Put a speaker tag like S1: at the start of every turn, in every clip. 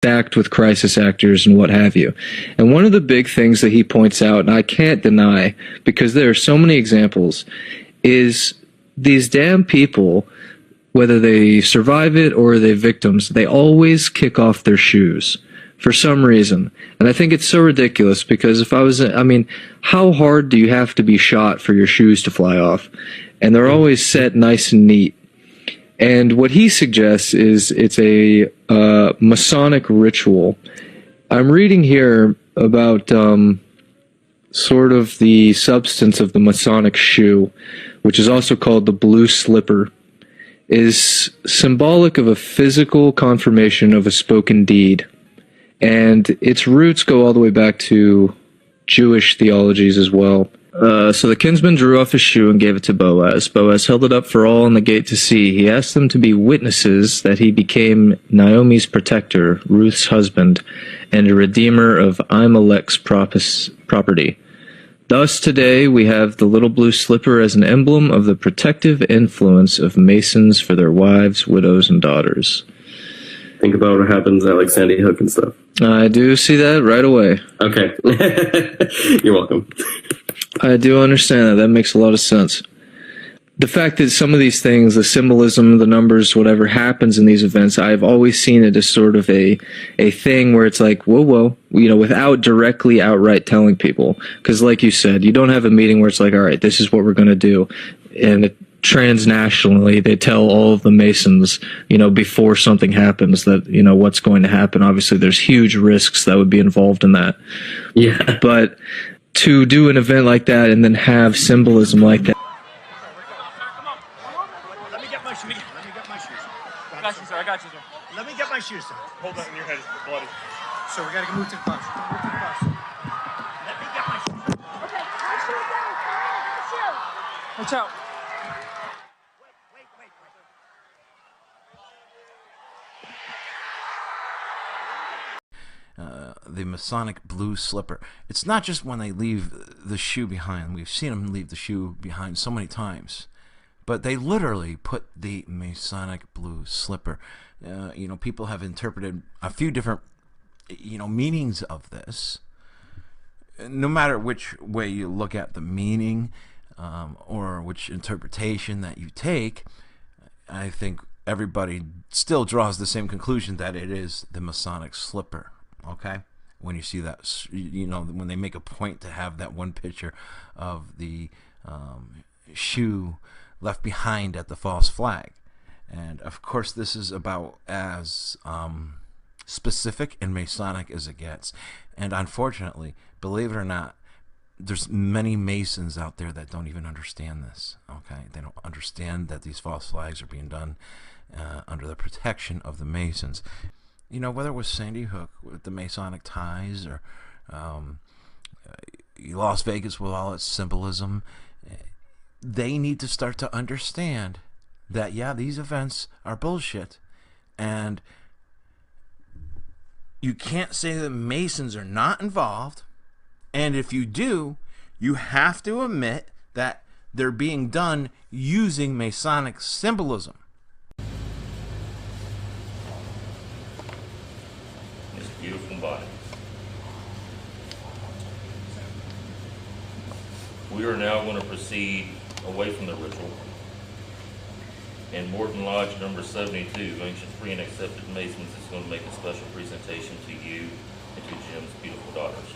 S1: stacked with crisis actors and what have you. And one of the big things that he points out, and I can't deny, because there are so many examples, is these damn people, whether they survive it or they're victims, they always kick off their shoes for some reason. And I think it's so ridiculous, because if I was, I mean, how hard do you have to be shot for your shoes to fly off? And they're always set nice and neat. And what he suggests is it's a Masonic ritual. I'm reading here about sort of the substance of the Masonic shoe, which is also called the blue slipper, is symbolic of a physical confirmation of a spoken deed. And its roots go all the way back to Jewish theologies as well. So the kinsman drew off his shoe and gave it to Boaz. Boaz held it up for all in the gate to see. He asked them to be witnesses that he became Naomi's protector, Ruth's husband, and a redeemer of Ahimelech's property. Thus today we have the little blue slipper as an emblem of the protective influence of Masons for their wives, widows, and daughters.
S2: Think about what happens at like Sandy Hook and stuff.
S1: I do see that right away.
S2: Okay. You're welcome.
S1: I do understand that. That makes a lot of sense. The fact that some of these things, the symbolism, the numbers, whatever happens in these events, I've always seen it as sort of a thing where it's like, whoa, you know, without directly outright telling people. Because like you said, you don't have a meeting where it's like, all right, this is what we're going to do. And transnationally, they tell all of the Masons, you know, before something happens that, you know, what's going to happen. Obviously, there's huge risks that would be involved in that.
S2: Yeah.
S1: But to do an event like that and then have symbolism like that.
S3: Let me get my shoes. I got you, sir. Let me get my shoes, sir. Hold that in your head. It's bloody. So we gotta move to the bus. Let me get my shoes.
S4: Okay, my shoes down. My shoes.
S3: Watch out. Wait.
S5: The Masonic blue slipper. It's not just when they leave the shoe behind. We've seen them leave the shoe behind so many times. But they literally put the Masonic blue slipper. You know, people have interpreted a few different, you know, meanings of this. No matter which way you look at the meaning or which interpretation that you take, I think everybody still draws the same conclusion that it is the Masonic slipper. Okay? When you see that, you know, when they make a point to have that one picture of the shoe left behind at the false flag. And of course this is about as specific and Masonic as it gets. And unfortunately, believe it or not, there's many Masons out there that don't even understand this. Okay, they don't understand that these false flags are being done under the protection of the Masons. You know, whether it was Sandy Hook with the Masonic ties or Las Vegas with all its symbolism, they need to start to understand that, yeah, these events are bullshit. And you can't say that Masons are not involved. And if you do, you have to admit that they're being done using Masonic symbolism.
S6: This beautiful body. We are now going to proceed away from the ritual. And Morton Lodge number 72, Ancient Free and Accepted Masons, is going to make a special presentation to you and to Jim's beautiful daughters.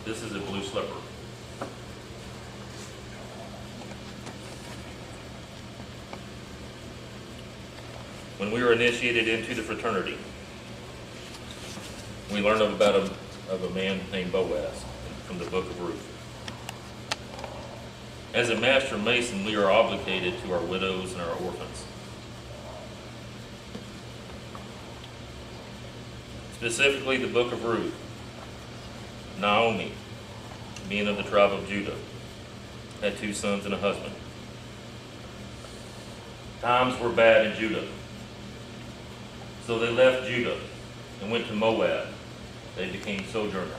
S6: This is a blue slipper. When we were initiated into the fraternity, we learned about a man named Boaz from the Book of Ruth. As a Master Mason, we are obligated to our widows and our orphans. Specifically, the Book of Ruth. Naomi, being of the tribe of Judah, had 2 sons and a husband. Times were bad in Judah, so they left Judah and went to Moab. They became sojourners.